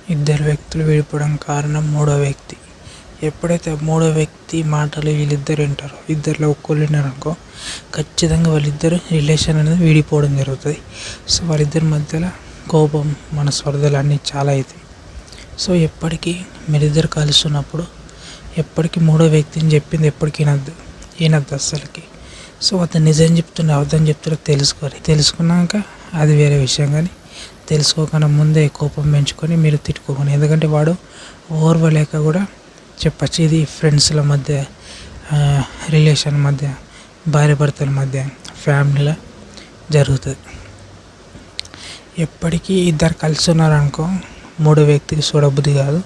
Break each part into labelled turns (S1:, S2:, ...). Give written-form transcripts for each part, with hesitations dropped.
S1: ఇద్దరు వ్యక్తులు విడిపోవడం కారణం మూడో వ్యక్తి. ఎప్పుడైతే మూడో వ్యక్తి మాటలు వీళ్ళిద్దరు వింటారో, ఇద్దరిలో ఒక్కళ్ళు విన్నారనుకో, ఖచ్చితంగా వాళ్ళిద్దరు రిలేషన్ అనేది విడిపోవడం జరుగుతుంది. సో వాళ్ళిద్దరి మధ్యలో కోపం, మనస్పర్ధలు అన్నీ చాలా అవుతాయి. సో ఎప్పటికీ మీరిద్దరు కలుస్తున్నప్పుడు ఎప్పటికీ మూడో వ్యక్తిని చెప్పింది ఎప్పటికీ వినద్దు అస్సలకి. సో అతను నిజం చెప్తున్నా అబద్ధం చెప్తున్నా తెలుసుకున్నాక అది వేరే విషయం. కానీ తెలుసుకోకుండా ముందే కోపం పెంచుకొని మీరు తిట్టుకోకండి. ఎందుకంటే వాడు ఓర్వలేక కూడా చెప్పచ్చు. ఇది ఫ్రెండ్స్ల మధ్య, రిలేషన్ మధ్య, భార్య భర్తల మధ్య, ఫ్యామిలీలో జరుగుతుంది. ఎప్పటికీ ఇద్దరు కలిసి ఉన్నారనుకో, మూడో వ్యక్తికి చూడబుద్ధి కాదు.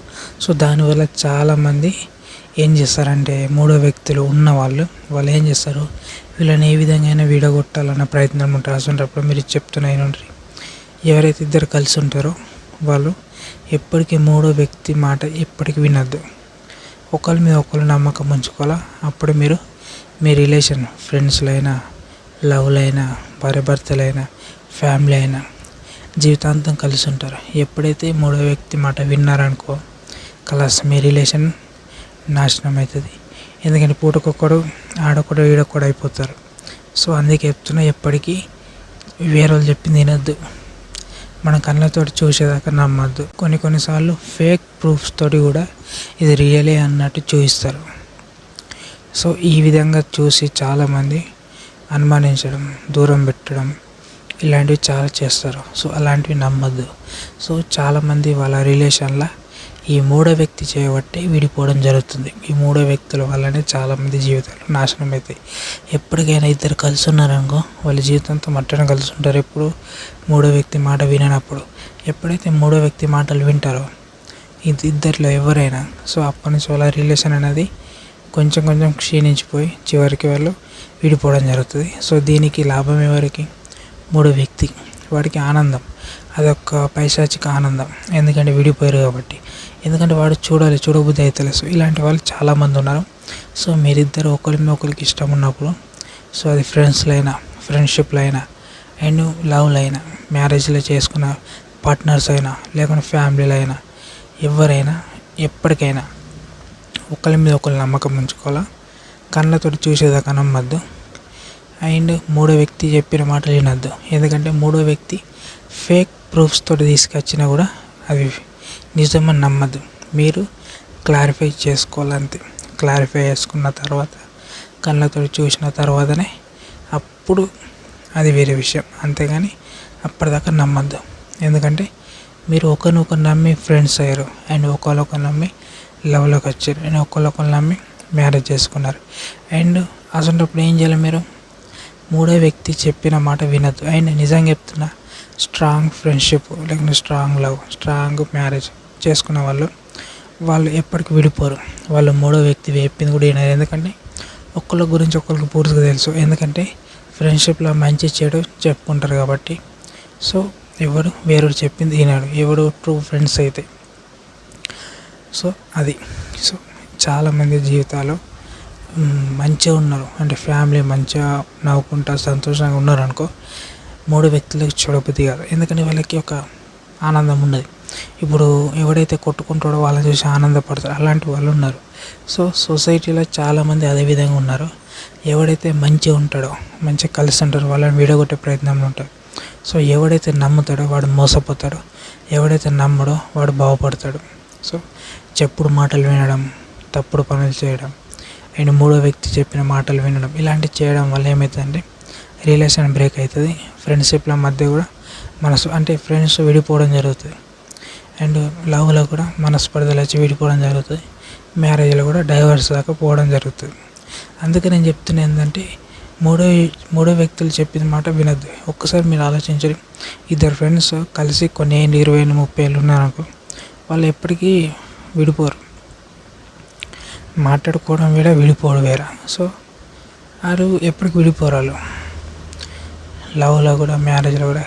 S1: సో దానివల్ల చాలామంది ఏం చేస్తారంటే, మూడో వ్యక్తులు ఉన్నవాళ్ళు ఏం చేస్తారు, వీళ్ళని ఏ విధంగా విడగొట్టాలన్న ప్రయత్నం ఉంటారు. అసలు మీరు చెప్తున్నాయి, ఎవరైతే ఇద్దరు కలిసి ఉంటారో వాళ్ళు ఎప్పటికీ మూడో వ్యక్తి మాట ఎప్పటికీ వినద్దు. ఒకరి మీద ఒకరు నమ్మకం ఉంచుకోవాలా. అప్పుడు మీరు మీ రిలేషన్, ఫ్రెండ్స్లో అయినా, లవ్లో అయినా, భార్య భర్తలైనా, ఫ్యామిలీ అయినా జీవితాంతం కలిసి ఉంటారు. ఎప్పుడైతే మూడో వ్యక్తి మాట విన్నారనుకో, కలాస్ మీ రిలేషన్ నాశనం అవుతుంది. ఎందుకంటే పూటకొక్కడు, ఆడొకడు, ఈడొకడు అయిపోతారు. సో అందుకే చెప్తున్నా, ఎప్పటికీ వేరే వాళ్ళు చెప్పింది వినొద్దు. మన కళ్ళతో చూసేదాకా నమ్మద్దు. కొన్నిసార్లు ఫేక్ ప్రూఫ్స్ తోటి కూడా ఇది రియలే అన్నట్టు చూపిస్తారు. సో ఈ విధంగా చూసి చాలామంది అనుమానించడం, దూరం పెట్టడం ఇలాంటివి చాలా చేస్తారు. సో అలాంటివి నమ్మద్దు. సో చాలామంది వాళ్ళ రిలేషన్లో ఈ మూడో వ్యక్తి చేయబట్టి విడిపోవడం జరుగుతుంది. ఈ మూడో వ్యక్తుల వల్లనే చాలామంది జీవితాలు నాశనం అవుతాయి. ఎప్పటికైనా ఇద్దరు కలిసి ఉన్నారనుకో, వాళ్ళ జీవితంతో మట్టన కలిసి ఉంటారు. ఎప్పుడు మూడో వ్యక్తి మాట విననప్పుడు. ఎప్పుడైతే మూడో వ్యక్తి మాటలు వింటారో ఇద్దరిలో ఎవరైనా, సో అప్పటి నుంచి వాళ్ళ రిలేషన్ అనేది కొంచెం కొంచెం క్షీణించిపోయి చివరికి వాళ్ళు విడిపోవడం జరుగుతుంది. సో దీనికి లాభం ఎవరికి? మూడో వ్యక్తి. వాడికి ఆనందం, అదొక పైశాచిక ఆనందం. ఎందుకంటే విడిపోయారు కాబట్టి. ఎందుకంటే వాడు చూడబుద్ధి అవుతలేదు. సో ఇలాంటి వాళ్ళు చాలామంది ఉన్నారు. సో మీరిద్దరు ఒకరికి ఇష్టం ఉన్నప్పుడు, సో అది ఫ్రెండ్స్లో అయినా, ఫ్రెండ్షిప్లో అయినా, అండ్ లవ్లో అయినా, మ్యారేజ్లో చేసుకున్న పార్ట్నర్స్ అయినా, లేకుంటే ఫ్యామిలీలో అయినా, ఎవరైనా ఎప్పటికైనా ఒకరి మీద ఒకరు నమ్మకం ఉంచుకోవాలా. కళ్ళతోటి చూసేదాకా నమ్మద్దు. అండ్ మూడో వ్యక్తి చెప్పిన మాటలు వినద్దు. ఎందుకంటే మూడో వ్యక్తి ఫేక్ ప్రూఫ్స్ తోటి తీసుకొచ్చినా కూడా అవి నిజమని నమ్మద్దు. మీరు క్లారిఫై చేసుకోవాలంతే. క్లారిఫై చేసుకున్న తర్వాత, కళ్ళతో చూసిన తర్వాతనే అప్పుడు అది వేరే విషయం. అంతేగాని అప్పటిదాకా నమ్మద్దు. ఎందుకంటే మీరు ఒకరినొకరు నమ్మి ఫ్రెండ్స్ అయ్యారు, అండ్ ఒకరినొకరు నమ్మి లవ్లోకి వచ్చారు, అండ్ ఒకరినొకరు నమ్మి మ్యారేజ్ చేసుకున్నారు. అండ్ అసలు ఏం చేయాలి, మీరు మూడో వ్యక్తి చెప్పిన మాట వినద్దు. అండ్ నిజంగా చెప్తున్నా, స్ట్రాంగ్ ఫ్రెండ్షిప్, లేకుంటే స్ట్రాంగ్ లవ్, స్ట్రాంగ్ మ్యారేజ్ చేసుకున్న వాళ్ళు ఎప్పటికీ విడిపోరు. వాళ్ళు మూడో వ్యక్తి చెప్పింది కూడా వినరు. ఎందుకంటే ఒకళ్ళ గురించి ఒకరికి పూర్తిగా తెలుసు. ఎందుకంటే ఫ్రెండ్షిప్లో మంచి చెడు చెప్పుకుంటారు కాబట్టి. సో ఎవరు వేరేడు చెప్పింది వినాడు, ఎవడు ట్రూ ఫ్రెండ్స్ అయితే. సో అది. సో చాలామంది జీవితాలు మంచిగా ఉన్నారు, అంటే ఫ్యామిలీ మంచిగా నవ్వుకుంటా సంతోషంగా ఉన్నారు అనుకో, మూడు వ్యక్తులకు చూడబుద్ధి కాదు. ఎందుకంటే వాళ్ళకి ఒక ఆనందం ఉన్నది. ఇప్పుడు ఎవడైతే కొట్టుకుంటాడో వాళ్ళని చూసి ఆనందపడతారు, అలాంటి వాళ్ళు ఉన్నారు. సో సొసైటీలో చాలామంది అదే విధంగా ఉన్నారు. ఎవడైతే మంచిగా ఉంటాడో, మంచిగా కలిసి ఉంటారో వాళ్ళని విడగొట్టే ప్రయత్నంలో ఉంటారు. సో ఎవడైతే నమ్ముతాడో వాడు మోసపోతాడు, ఎవడైతే నమ్మడో వాడు బాగుపడతాడు. సో చెప్పుడు మాటలు వినడం, తప్పుడు పనులు చేయడం, అండ్ మూడో వ్యక్తి చెప్పిన మాటలు వినడం, ఇలాంటివి చేయడం వల్ల ఏమవుతుందంటే రిలేషన్ బ్రేక్ అవుతుంది. ఫ్రెండ్షిప్ల మధ్య కూడా అంటే ఫ్రెండ్స్ విడిపోవడం జరుగుతుంది. అండ్ లవ్లో కూడా మనస్పర్ధలు వచ్చి విడిపోవడం జరుగుతుంది. మ్యారేజ్లో కూడా డైవర్స్ దాకా పోవడం జరుగుతుంది. అందుకే నేను చెప్తున్నా ఏంటంటే, మూడో వ్యక్తులు చెప్పిన మాట వినద్దు. ఒక్కసారి మీరు ఆలోచించండి. ఇద్దరు ఫ్రెండ్స్ కలిసి కొన్ని ఏళ్ళు, 20 ఏళ్ళు, 30 ఏళ్ళు ఉన్నారనుకో, వాళ్ళు ఎప్పటికీ విడిపోరు. మాట్లాడుకోవడం వేరే, విడిపోవడం వేరే. సో వాళ్ళు ఎప్పటికి విడిపోరు. వాళ్ళు లవ్లో కూడా, మ్యారేజ్లో కూడా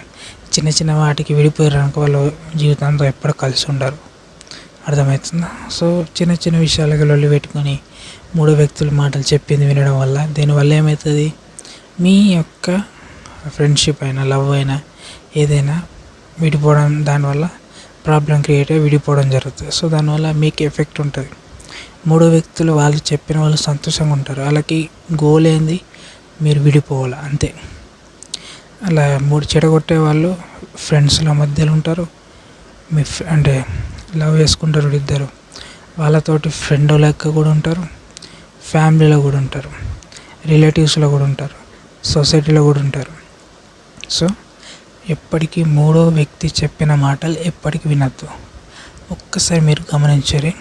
S1: చిన్న చిన్న వాటికి విడిపోయారు అనుకో, వాళ్ళు జీవితంతో ఎప్పుడు కలిసి ఉండరు. అర్థమవుతుందా? సో చిన్న చిన్న విషయాలకి లొల్లి పెట్టుకొని మూడో వ్యక్తుల మాటలు చెప్పింది వినడం వల్ల, దీనివల్ల ఏమవుతుంది, మీ యొక్క ఫ్రెండ్షిప్ అయినా, లవ్ అయినా, ఏదైనా విడిపోవడం, దానివల్ల ప్రాబ్లం క్రియేట్ అయ్యి విడిపోవడం జరుగుతుంది. సో దానివల్ల మీకు ఎఫెక్ట్ ఉంటుంది. మూడో వ్యక్తులు వాళ్ళు చెప్పిన వాళ్ళు సంతోషంగా ఉంటారు. వాళ్ళకి గోల్ ఏంది, మీరు విడిపోవాలి అంతే. అలా చెడగొట్టే వాళ్ళు ఫ్రెండ్స్ల మధ్యలో ఉంటారు. అంటే లవ్ చేసుకుంటారు ఇద్దరు, వాళ్ళతోటి ఫ్రెండ్ లెక్క కూడా ఉంటారు, ఫ్యామిలీలో కూడా ఉంటారు, రిలేటివ్స్లో కూడా ఉంటారు, సొసైటీలో కూడా ఉంటారు. సో ఎప్పటికీ మూడో వ్యక్తి చెప్పిన మాటలు ఎప్పటికీ వినద్దు. ఒక్కసారి మీరు గమనించరు,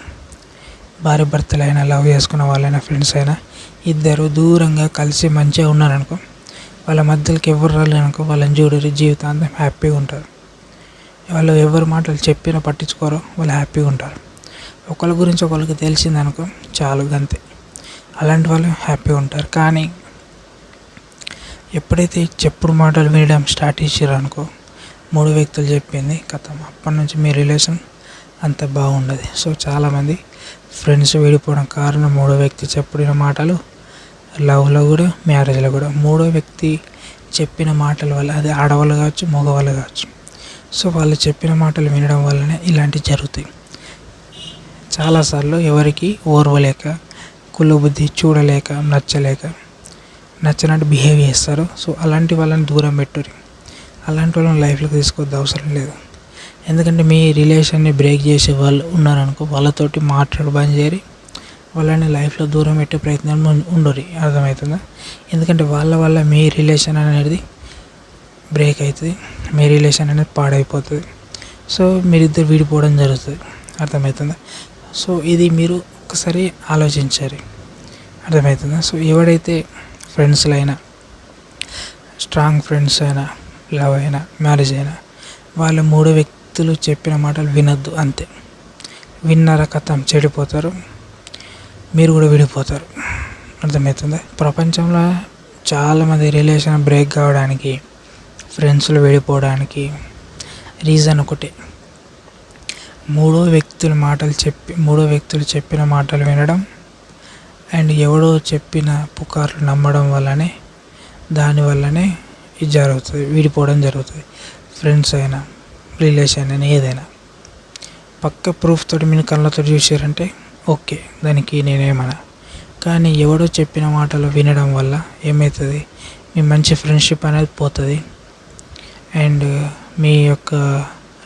S1: భార్య భర్తలైనా, లవ్ చేసుకున్న వాళ్ళైనా, ఫ్రెండ్స్ అయినా, ఇద్దరు దూరంగా కలిసి మంచిగా ఉన్నారనుకో, వాళ్ళ మధ్యలోకి ఎవరు రాలేనుకో, వాళ్ళని చూడరు, జీవితాంతం హ్యాపీగా ఉంటారు. వాళ్ళు ఎవరి మాటలు చెప్పినా పట్టించుకోరు, వాళ్ళు హ్యాపీగా ఉంటారు. ఒకరి గురించి ఒకరికి తెలిసిందనుకో చాలు, అంతే. అలాంటి వాళ్ళు హ్యాపీగా ఉంటారు. కానీ ఎప్పుడైతే చెప్పుడు మాటలు వినడం స్టార్ట్ చేసారు అనుకో, మూడు వ్యక్తులు చెప్పింది కథం, అప్పటి నుంచి మీ రిలేషన్ అంత బాగుండదు. సో చాలామంది ఫ్రెండ్స్ విడిపోవడం కారణం మూడో వ్యక్తి చెప్పిన మాటలు. లవ్లో కూడా, మ్యారేజ్లో కూడా మూడో వ్యక్తి చెప్పిన మాటల వల్ల, అది ఆడవాళ్ళు కావచ్చు, మగవాళ్ళు కావచ్చు. సో వాళ్ళు చెప్పిన మాటలు వినడం వల్లనే ఇలాంటివి జరుగుతాయి. చాలాసార్లు ఎవరికి ఓర్వలేక, కుళ్ళు బుద్ధి చూడలేక, నచ్చినట్టు బిహేవ్ చేస్తారు. సో అలాంటి వాళ్ళని దూరం పెట్టుర్రి. అలాంటి వాళ్ళని లైఫ్లోకి తీసుకోవద్దు, అవసరం లేదు. ఎందుకంటే మీ రిలేషన్ని బ్రేక్ చేసే వాళ్ళు ఉన్నారనుకో, వాళ్ళతోటి మాట్లాడు బంద్ చేయరి, వాళ్ళని లైఫ్లో దూరం పెట్టే ప్రయత్నం ఉండరు. అర్థమవుతుందా? ఎందుకంటే వాళ్ళ వల్ల మీ రిలేషన్ అనేది బ్రేక్ అవుతుంది, మీ రిలేషన్ అనేది పాడైపోతుంది. సో మీరిద్దరు విడిపోవడం జరుగుతుంది. అర్థమవుతుందా? సో ఇది మీరు ఒకసారి ఆలోచించాలి. అర్థమవుతుందా? సో ఎవడైతే ఫ్రెండ్స్లో అయినా, స్ట్రాంగ్ ఫ్రెండ్స్ అయినా, లవ్ అయినా, మ్యారేజ్ అయినా, వాళ్ళ మూడో వ్యక్తులు చెప్పిన మాటలు వినొద్దు, అంతే. విన్నారా కథం, చెడిపోతారు, మీరు కూడా విడిపోతారు. అర్థమవుతుందా? ప్రపంచంలో చాలామంది రిలేషన్ బ్రేక్ కావడానికి, ఫ్రెండ్స్లు విడిపోవడానికి రీజన్ ఒకటే, మూడో వ్యక్తులు చెప్పిన మాటలు వినడం అండ్ ఎవడో చెప్పిన పుకార్లు నమ్మడం వల్లనే, దానివల్లనే ఇది జరుగుతుంది, విడిపోవడం జరుగుతుంది. ఫ్రెండ్స్ అయినా, రిలేషన్ అయినా, ఏదైనా పక్క ప్రూఫ్ తోటి మీరు కళ్ళతో చూసారంటే ఓకే, దానికి నేనేమన్నా. కానీ ఎవడో చెప్పిన మాటలు వినడం వల్ల ఏమవుతుంది, మీ మంచి ఫ్రెండ్షిప్ అనేది పోతుంది అండ్ మీ యొక్క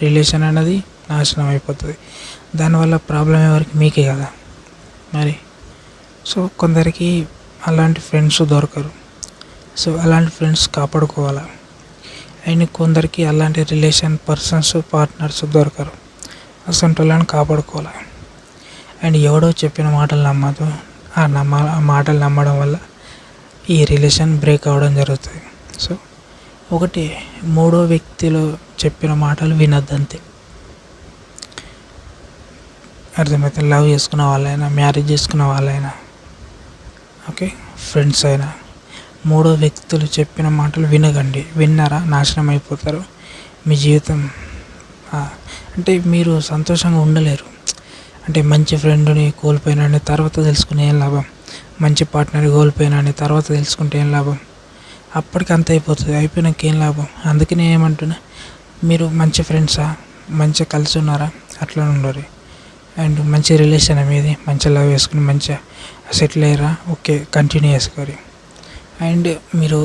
S1: రిలేషన్ అనేది నాశనం అయిపోతుంది. దానివల్ల ప్రాబ్లం ఎవరికి, మీకే కదా మరి. సో కొందరికి అలాంటి ఫ్రెండ్స్ దొరకరు. సో అలాంటి ఫ్రెండ్స్ కాపాడుకోవాలి. అండ్ కొందరికి అలాంటి రిలేషన్ పర్సన్స్, పార్ట్నర్స్ దొరకరు. అసలు వాళ్ళని కాపాడుకోవాలి. అండ్ ఎవడో చెప్పిన మాటలు నమ్మదు. ఆ మాటలు నమ్మడం వల్ల ఈ రిలేషన్ బ్రేక్ అవ్వడం జరుగుతుంది. సో ఒకటి, మూడో వ్యక్తులు చెప్పిన మాటలు వినొద్దు, అంతే. అర్థమైతే లవ్ చేసుకున్న వాళ్ళైనా, మ్యారేజ్ చేసుకున్న వాళ్ళైనా, ఓకే, ఫ్రెండ్స్ అయినా, మూడో వ్యక్తులు చెప్పిన మాటలు వినకండి. విన్నారా నాశనం అయిపోతారు. మీ జీవితం అంటే మీరు సంతోషంగా ఉండలేరు. అంటే మంచి ఫ్రెండ్ని కోల్పోయినాని తర్వాత తెలుసుకుని ఏం లాభం, మంచి పార్ట్నర్ కోల్పోయినాని తర్వాత తెలుసుకుంటే ఏం లాభం, అప్పటికి అంత అయిపోతుంది, అయిపోయినాక ఏం లాభం. అందుకే నేను ఏమంటున్నా, మీరు మంచి ఫ్రెండ్సా, మంచిగా కలిసి ఉన్నారా, అట్లా ఉండరు. అండ్ మంచి రిలేషన్ మీది, మంచిగా లవ్ చేసుకుని మంచిగా సెటిల్ అయ్యారా, ఓకే, కంటిన్యూ చేసుకోరు. అండ్ మీరు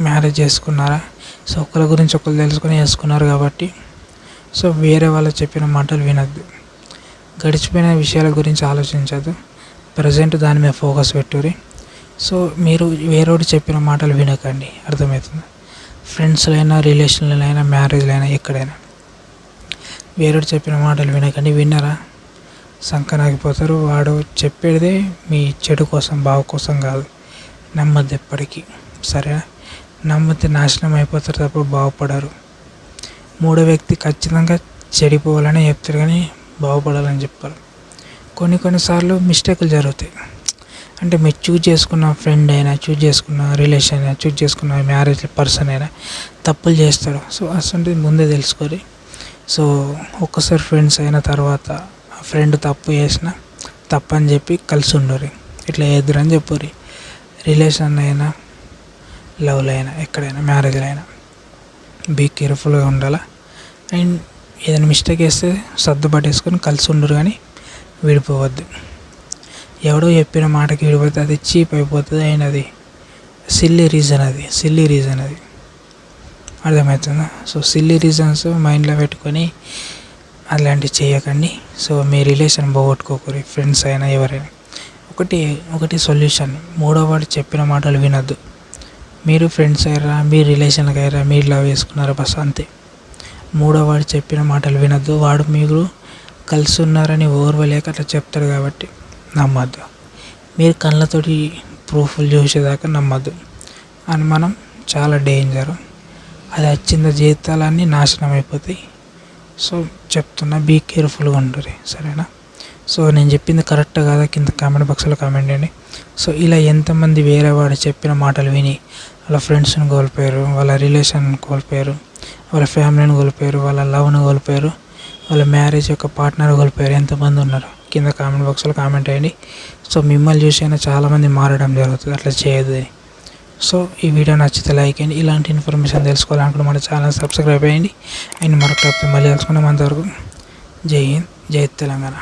S1: మ్యారేజ్ చేసుకున్నారా, సో ఒకరి గురించి ఒకరు తెలుసుకొని చేసుకున్నారు కాబట్టి సో వేరే వాళ్ళు చెప్పిన మాటలు వినొద్దు. గడిచిపోయిన విషయాల గురించి ఆలోచించద్దు, ప్రజెంట్ దాని మీద ఫోకస్ పెట్టుర్రి. సో మీరు వేరేవాడు చెప్పిన మాటలు వినకండి. అర్థమవుతుంది? ఫ్రెండ్స్లో అయినా, రిలేషన్లో అయినా, మ్యారేజ్లో అయినా, ఎక్కడైనా వేరేవాడు చెప్పిన మాటలు వినకండి. విన్నారా సంకనాగిపోతారు. వాడు చెప్పేదే మీ చెడు కోసం, బావ కోసం కాదు. నమ్మద్దు ఎప్పటికీ, సరేనా? నమ్మితే నాశనం అయిపోతారు తప్ప బాగుపడరు. మూడో వ్యక్తి ఖచ్చితంగా చెడిపోవాలని చెప్తారు కానీ బాగుపడాలని చెప్పారు. కొన్నిసార్లు మిస్టేకులు జరుగుతాయి. అంటే మీరు చూజ్ చేసుకున్న ఫ్రెండ్ అయినా, చూజ్ చేసుకున్న రిలేషన్ అయినా, చూజ్ చేసుకున్న మ్యారేజ్ పర్సన్ అయినా తప్పులు చేస్తాడు. సో అసలు ముందే తెలుసుకోరి. సో ఒక్కసారి ఫ్రెండ్స్ అయిన తర్వాత ఆ ఫ్రెండ్ తప్పు చేసిన తప్పని చెప్పి కలిసి ఉండరు. ఇట్లా ఎదురని చెప్పుర్రి. రిలేషన్ అయినా, లవ్లో అయినా, ఎక్కడైనా, మ్యారేజ్లో అయినా బీ కేర్ఫుల్గా ఉండాలి. అండ్ ఏదైనా మిస్టేక్ వేస్తే సర్దుబాటేసుకొని కలిసి ఉండరు కానీ విడిపోవద్దు. ఎవడో చెప్పిన మాటకి విడిపోతే అది చీప్ అయిపోతుంది. అండ్ అది సిల్లీ రీజన్ అది అర్థమవుతుందా? సో సిల్లీ రీజన్స్ మైండ్లో పెట్టుకొని అలాంటివి చేయకండి. సో మీ రిలేషన్ పోగొట్టుకోకూరి, ఫ్రెండ్స్ అయినా ఎవరైనా. ఒకటి సొల్యూషన్, మూడో వాడు చెప్పిన మాటలు వినొద్దు. మీరు ఫ్రెండ్స్ అయ్యారా, మీరు రిలేషన్కి అయ్యారా, మీరు లవ్ చేసుకున్నారా, బస్ అంతే. మూడో వాడు చెప్పిన మాటలు వినొద్దు. వాడు మీరు కలిసి ఉన్నారని ఓర్వలేక అట్లా చెప్తాడు కాబట్టి నమ్మద్దు. మీరు కళ్ళతోటి ప్రూఫ్లు చూసేదాకా నమ్మద్దు. అనుమానం చాలా డేంజరు. అది వచ్చిన జీవితాలన్నీ నాశనం అయిపోతాయి. సో చెప్తున్నా, బీ కేర్ఫుల్గా ఉండరు, సరేనా? సో నేను చెప్పింది కరెక్ట్ కాదా కింద కామెంట్ బాక్స్లో కామెంట్ చేయండి. సో ఇలా ఎంతమంది వేరే వాడు చెప్పిన మాటలు విని వాళ్ళ ఫ్రెండ్స్ని కోల్పోయారు, వాళ్ళ రిలేషన్ కోల్పోయారు, వాళ్ళ ఫ్యామిలీని కోల్పోయారు, వాళ్ళ లవ్ని కోల్పోయారు, వాళ్ళ మ్యారేజ్ యొక్క పార్ట్నర్ కోల్పోయారు, ఎంతమంది ఉన్నారు కింద కామెంట్ బాక్స్లో కామెంట్ చేయండి. సో మిమ్మల్ని చూసి అయినా చాలామంది మారడం జరుగుతుంది, అట్లా చేయదు. సో ఈ వీడియో నచ్చితే లైక్ చేయండి. ఇలాంటి ఇన్ఫర్మేషన్ తెలుసుకోవాలనుకుంటే మన ఛానల్ సబ్స్క్రైబ్ చేయండి. అండ్ మరొక టాపిక్ మళ్ళీ తెలుసుకున్నాం. అంతవరకు జై హింద్, జై తెలంగాణ.